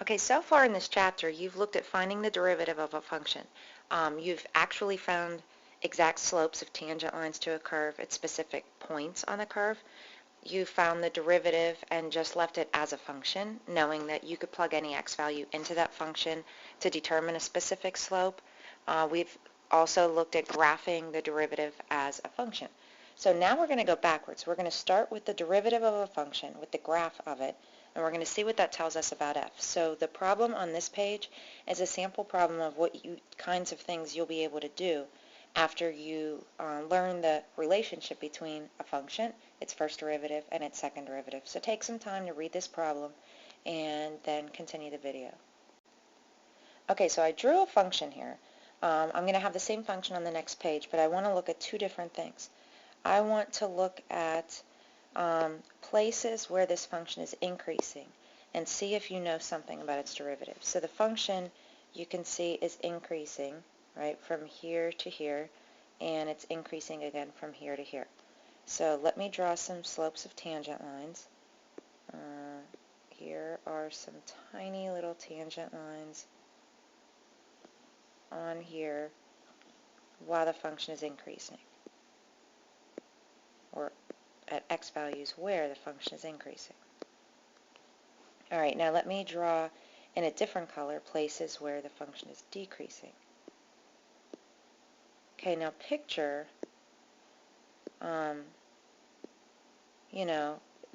Okay, so far in this chapter, you've looked at finding the derivative of a function. You've actually found exact slopes of tangent lines to a curve at specific points on the curve. You found the derivative and just left it as a function, knowing that you could plug any x value into that function to determine a specific slope. We've also looked at graphing the derivative as a function. So now we're going to go backwards. We're going to start with the derivative of a function, with the graph of it, and we're going to see what that tells us about f. So the problem on this page is a sample problem of what kinds of things you'll be able to do after you learn the relationship between a function, its first derivative, and its second derivative. So take some time to read this problem and then continue the video. Okay, so I drew a function here. I'm going to have the same function on the next page, but I want to look at two different things. I want to look at places where this function is increasing and see if you know something about its derivative. So the function, you can see, is increasing, right, from here to here, and it's increasing again from here to here. So let me draw some slopes of tangent lines. Here are some tiny little tangent lines on here while the function is increasing, or at x values where the function is increasing. All right, now let me draw in a different color places where the function is decreasing. Okay, now picture,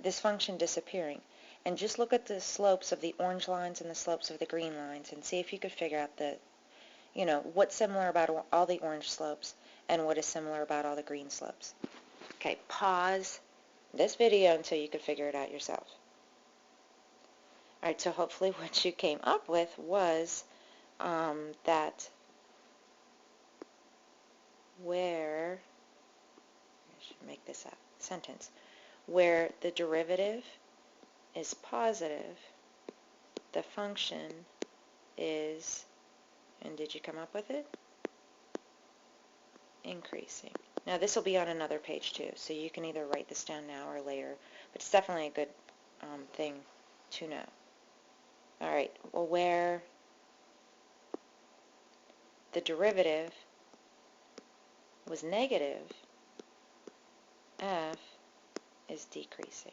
this function disappearing. And just look at the slopes of the orange lines and the slopes of the green lines and see if you could figure out what's similar about all the orange slopes and what is similar about all the green slopes. Okay, pause this video until you can figure it out yourself. All right, so hopefully what you came up with was that where, I should make this a sentence, where the derivative is positive, the function is, and did you come up with it? Increasing. Now this will be on another page too, so you can either write this down now or later, but it's definitely a good thing to know. All right, well, where the derivative was negative, f is decreasing.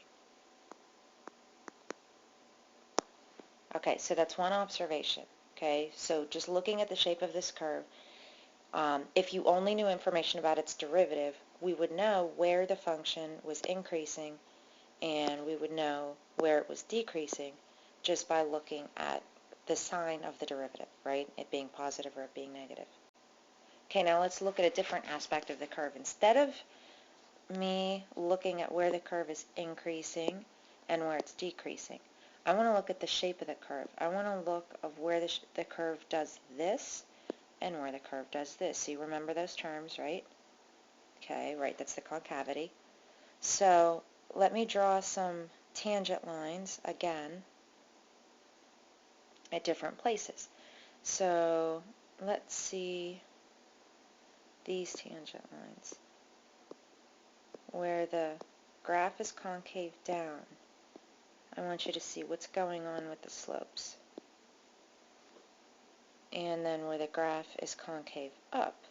Okay, so that's one observation. Okay, so just looking at the shape of this curve, if you only knew information about its derivative, we would know where the function was increasing and we would know where it was decreasing just by looking at the sign of the derivative, right? It being positive or it being negative. Okay, now let's look at a different aspect of the curve. Instead of me looking at where the curve is increasing and where it's decreasing, I want to look at the shape of the curve. I want to look at where the curve does this and where the curve does this. So you remember those terms, right? Okay, right, that's the concavity. So let me draw some tangent lines again at different places. So let's see these tangent lines. Where the graph is concave down, I want you to see what's going on with the slopes. And then where the graph is concave up,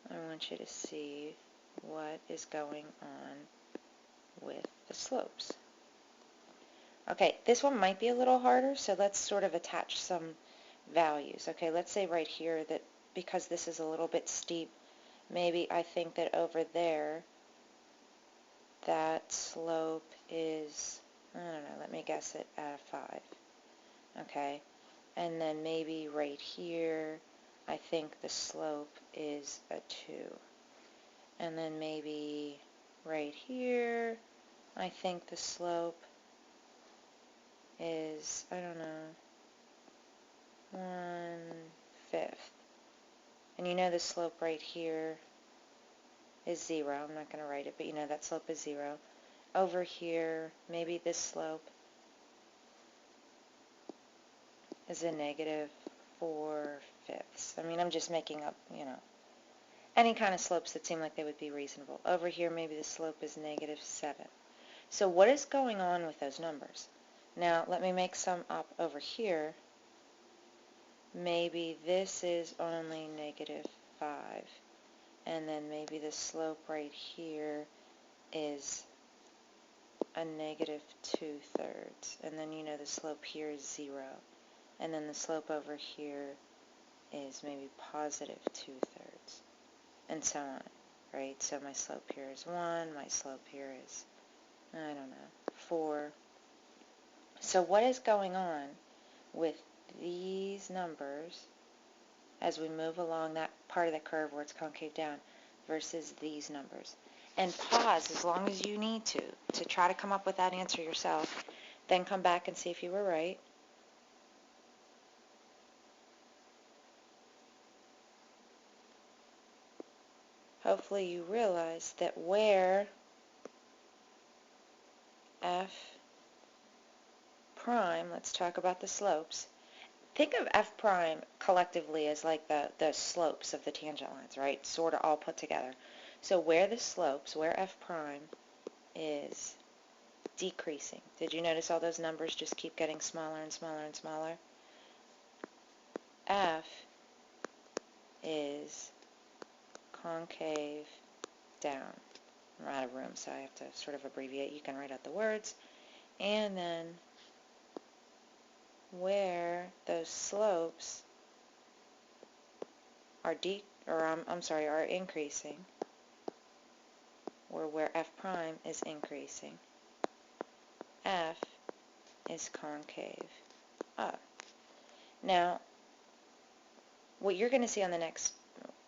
I want you to see what is going on with the slopes. Okay, this one might be a little harder, so let's sort of attach some values. Okay, let's say right here that because this is a little bit steep, maybe I think that over there that slope is, I don't know, let me guess it at a 5. Okay, and then maybe right here I think the slope is a 2. And then maybe right here I think the slope is, I don't know, 1/5. And you know the slope right here is 0. I'm not going to write it, but you know that slope is 0. Over here, maybe this slope is a -4/5. I mean, I'm just making up, any kind of slopes that seem like they would be reasonable. Over here, maybe the slope is -7. So what is going on with those numbers? Now let me make some up over here. Maybe this is only -5, and then maybe the slope right here is a -2/3, and then you know the slope here is 0, and then the slope over here is maybe +2/3, and so on, right? So my slope here is 1, my slope here is, I don't know, 4. So what is going on with these numbers as we move along that part of the curve where it's concave down versus these numbers? And pause as long as you need to try to come up with that answer yourself. Then come back and see if you were right. Hopefully you realize that where f prime, let's talk about the slopes. Think of f prime collectively as like the slopes of the tangent lines, right? Sort of all put together. So where the slopes, where f prime is decreasing. Did you notice all those numbers just keep getting smaller and smaller and smaller? F is concave down. I'm out of room, so I have to sort of abbreviate. You can write out the words. And then where those slopes are are increasing, or where f prime is increasing, f is concave up. Now, what you're going to see on the next,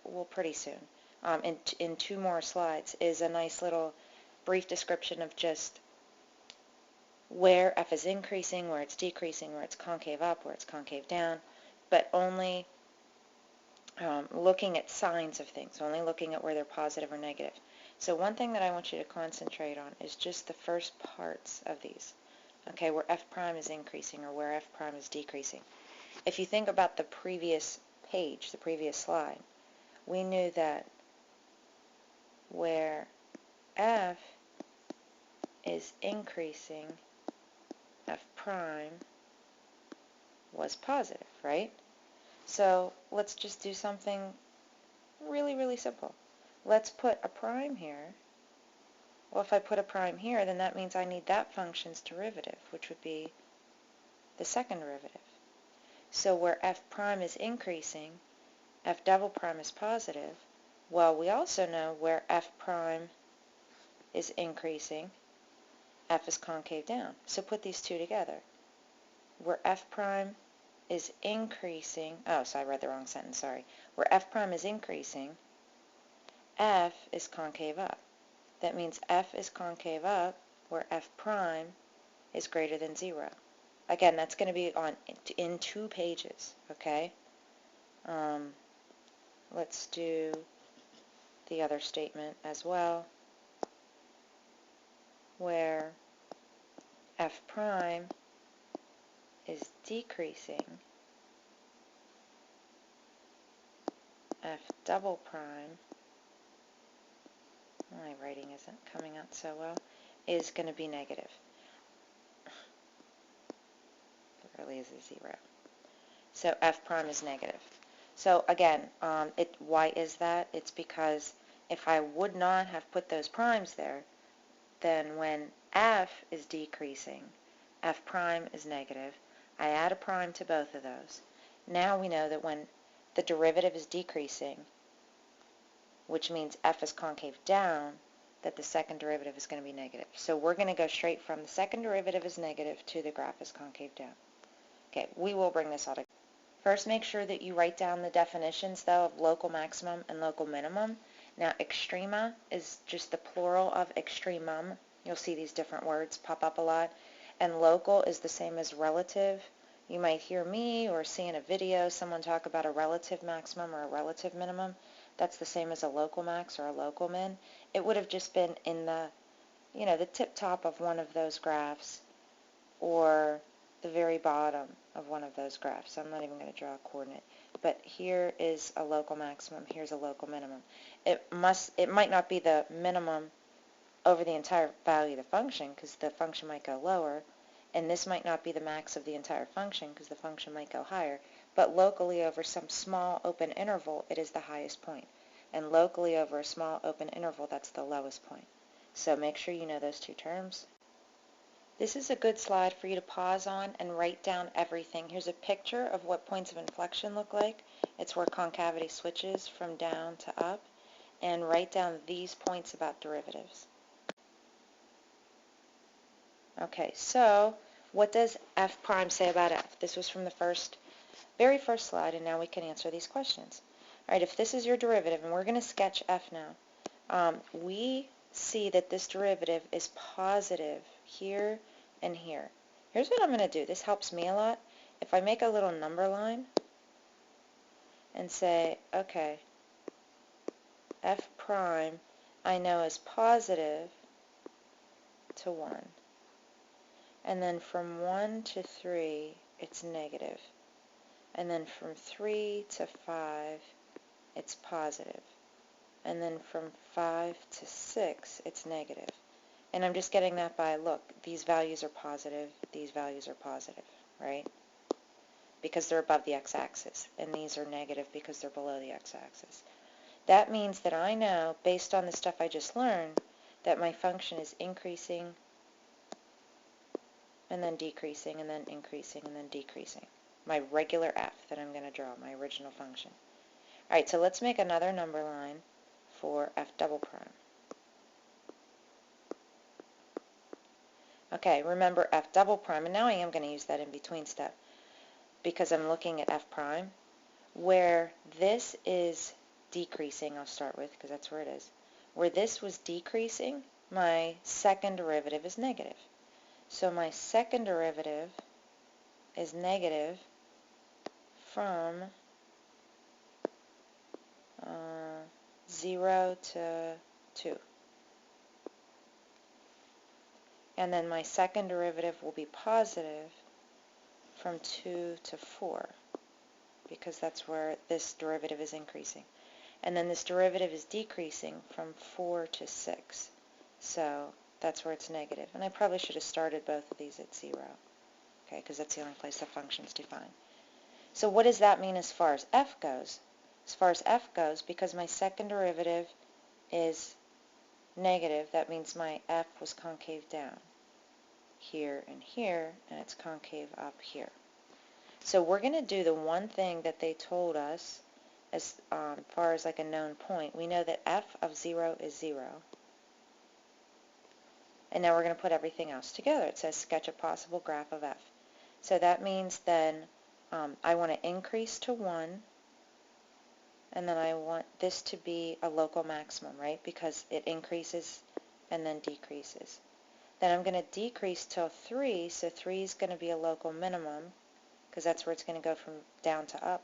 well, pretty soon, in 2 more slides, is a nice little brief description of just where f is increasing, where it's decreasing, where it's concave up, where it's concave down, but only looking at signs of things, only looking at where they're positive or negative. So one thing that I want you to concentrate on is just the first parts of these, okay, where f prime is increasing or where f prime is decreasing. If you think about the previous page, the previous slide, we knew that where f is increasing, f prime was positive, right? So let's just do something really, really simple. Let's put a prime here. Well, if I put a prime here, then that means I need that function's derivative, which would be the second derivative. So where f prime is increasing, f double prime is positive. Well, we also know where f prime is increasing, f is concave down. So put these two together. Where f prime is increasing, oh, so I read the wrong sentence, sorry. Where f prime is increasing, f is concave up. That means f is concave up where f prime is greater than 0. Again, that's going to be in 2 pages, okay? Let's do the other statement as well, where f prime is decreasing, f double prime, my writing isn't coming out so well, is going to be negative. It really is a 0. So f prime is negative. So again, why is that? It's because if I would not have put those primes there, then when f is decreasing, f prime is negative. I add a prime to both of those. Now we know that when the derivative is decreasing, which means f is concave down, that the second derivative is going to be negative. So we're going to go straight from the second derivative is negative to the graph is concave down. Okay, we will bring this all together. First, make sure that you write down the definitions, though, of local maximum and local minimum. Now, extrema is just the plural of extremum. You'll see these different words pop up a lot. And local is the same as relative. You might hear me or see in a video someone talk about a relative maximum or a relative minimum. That's the same as a local max or a local min. It would have just been in the, the tip top of one of those graphs or the very bottom of one of those graphs. I'm not even going to draw a coordinate. But here is a local maximum, here's a local minimum. It might not be the minimum over the entire value of the function, because the function might go lower. And this might not be the max of the entire function because the function might go higher, but locally over some small open interval, it is the highest point. And locally over a small open interval, that's the lowest point. So make sure you know those two terms. This is a good slide for you to pause on and write down everything. Here's a picture of what points of inflection look like. It's where concavity switches from down to up. And write down these points about derivatives. Okay, so what does f prime say about f? This was from the very first slide, and now we can answer these questions. All right, if this is your derivative, and we're going to sketch f now, we see that this derivative is positive here and here. Here's what I'm going to do. This helps me a lot. If I make a little number line and say, okay, f prime I know is positive to 1. And then from 1 to 3, it's negative. And then from 3 to 5, it's positive. And then from 5 to 6, it's negative. And I'm just getting that by, look, these values are positive, these values are positive, right? Because they're above the x-axis. And these are negative because they're below the x-axis. That means that I know, based on the stuff I just learned, that my function is increasing and then decreasing and then increasing and then decreasing. My regular f that I'm going to draw, my original function. Alright, so let's make another number line for f double prime. Okay, remember f double prime, and now I am going to use that in between step because I'm looking at f prime, where this is decreasing, I'll start with because that's where it is. Where this was decreasing, my second derivative is negative. So my second derivative is negative from 0 to 2. And then my second derivative will be positive from 2 to 4 because that's where this derivative is increasing. And then this derivative is decreasing from 4 to 6. So that's where it's negative. And I probably should have started both of these at 0, okay, because that's the only place the function's defined. So what does that mean as far as f goes? As far as f goes, because my second derivative is negative, that means my f was concave down here and here, and it's concave up here. So we're going to do the one thing that they told us as far as like a known point. We know that f of 0 is 0. And now we're going to put everything else together. It says sketch a possible graph of f. So that means then I want to increase to 1, and then I want this to be a local maximum, right? Because it increases and then decreases. Then I'm going to decrease till 3, so 3 is going to be a local minimum, because that's where it's going to go from down to up.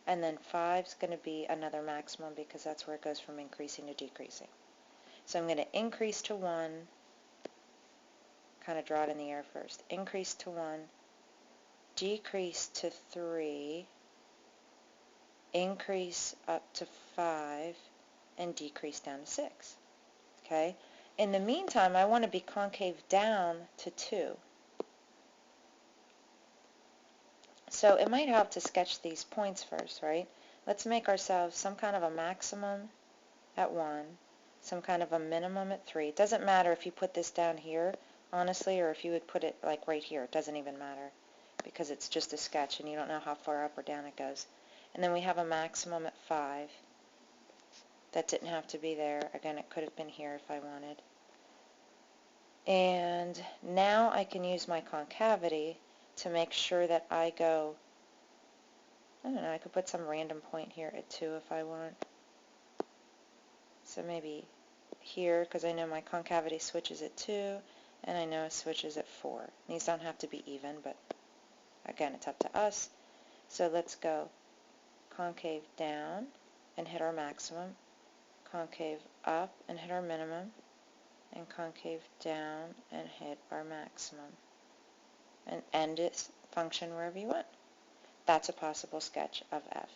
And then 5 is going to be another maximum, because that's where it goes from increasing to decreasing. So I'm going to increase to 1, kind of draw it in the air first. Increase to 1, decrease to 3, increase up to 5, and decrease down to 6. Okay? In the meantime, I want to be concave down to 2. So it might help to sketch these points first, right? Let's make ourselves some kind of a maximum at 1, some kind of a minimum at 3. It doesn't matter if you put this down here, honestly, or if you would put it like right here. It doesn't even matter because it's just a sketch and you don't know how far up or down it goes. And then we have a maximum at 5. That didn't have to be there. Again, it could have been here if I wanted. And now I can use my concavity to make sure that I go, I don't know, I could put some random point here at 2 if I want. So maybe here, because I know my concavity switches at 2, and I know it switches at 4. These don't have to be even, but again, it's up to us. So let's go concave down and hit our maximum, concave up and hit our minimum, and concave down and hit our maximum. And end its function wherever you want. That's a possible sketch of f.